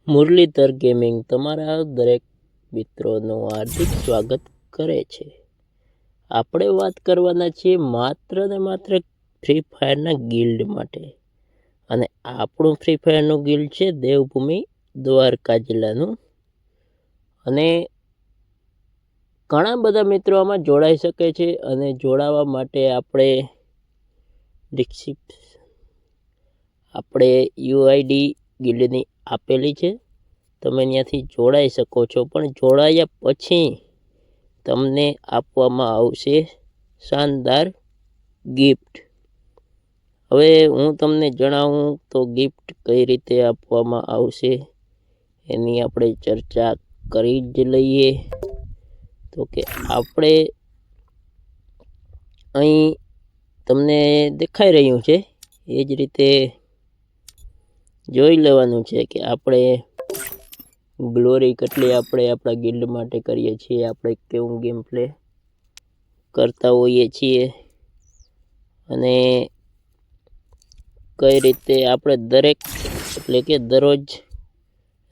Muralidhar gaming તમારા દરેક મિત્રોનું હાર્દિક સ્વાગત કરે છે. આપણે વાત કરવાના છીએ માત્ર ને માત્ર ફ્રી ફાયરના ગિલ્ડ માટે. અને આપણું ફ્રી ફાયરનું ગિલ્ડ છે દેવભૂમિ દ્વારકા જિલ્લાનું. અને ઘણા બધા મિત્રો આમાં જોડાઈ શકે છે. અને જોડાવા માટે આપણે યુઆઈડી ગિલ્ડની આપેલી છે. તમે ત્યાંથી જોડાઈ શકો છો. પણ જોડાયા પછી તમને આપવામાં આવશે શાનદાર ગિફ્ટ. હવે હું તમને જણાવું તો ગિફ્ટ કઈ રીતે આપવામાં આવશે એની આપણે ચર્ચા કરી જ લઈએ. તો કે આપણે અહીં તમને દેખાઈ રહ્યું છે એ જ રીતે જોઈ લેવાનું છે કે આપણે ગ્લોરી કેટલી આપણે આપણા ગિલ્ડ માટે કરીએ છીએ, આપણે કેવું ગેમ પ્લે કરતા હોઈએ છીએ અને કઈ રીતે આપણે દરેક એટલે કે દરરોજ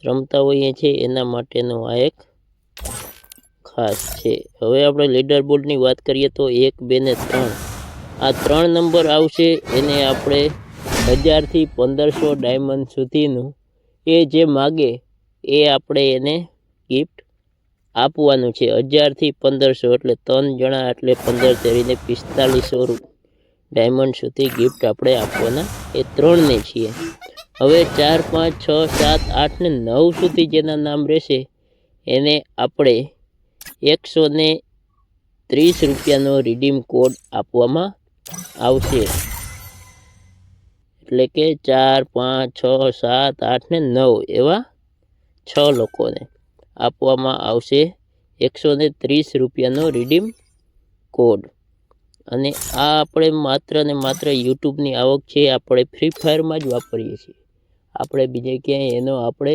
રમતા હોઈએ છીએ એના માટેનું આ એક ખાસ છે. હવે આપણે લીડર બોર્ડની વાત કરીએ તો 1, 2 ને 3 આ 3 નંબર આવશે. એને આપણે 1000 થી 1500 ડાયમંડ સુધીનું એ જે માગે એ આપણે એને ગિફ્ટ આપવાનું છે. 1000 થી 1500 એટલે 3 જણા એટલે 15 ધરીને 4500 ડાયમંડ સુધી ગિફ્ટ આપણે આપવાના એ 3 ને છીએ. હવે 4, 5, 6, 7, 8 ને 9 સુધી જેના નામ રહેશે એને આપણે 130 રૂપિયાનો રિડીમ કોડ આપવામાં આવશે. એટલે કે 4, 5, 6, 7, 8 ને 9 એવા 6 લોકોને આપવામાં આવશે 130 રૂપિયાનો રિડીમ કોડ. અને આ આપણે માત્ર ને માત્ર યુટ્યુબની આવક છે. આપણે ફ્રી ફાયરમાં જ વાપરીએ છીએ. આપણે બીજે ક્યાંય એનો આપણે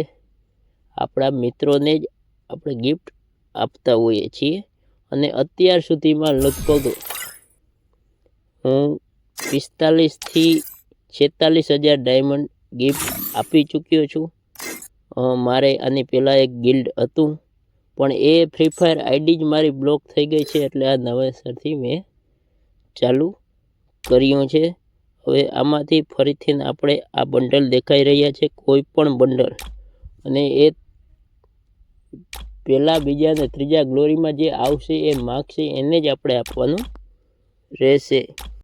આપણા મિત્રોને જ આપણે ગિફ્ટ આપતા હોઈએ છીએ. અને અત્યાર સુધીમાં લગભગ હું 45 થી 46000 ડાયમંડ ગિફ્ટ આપી ચૂક્યો છું. મારે આની પહેલાં એક ગિલ્ડ હતું પણ એ ફ્રી ફાયર આઈડી જ મારી બ્લોક થઈ ગઈ છે. એટલે આ નવેસરથી મેં ચાલુ કર્યું છે. હવે આમાંથી ફરીથી આપણે આ બંડલ દેખાઈ રહ્યા છે, કોઈ પણ બંડલ, અને એ પહેલાં, બીજા ને ત્રીજા ગ્લોરીમાં જે આવશે એ માગશે એને જ આપણે આપવાનું રહેશે.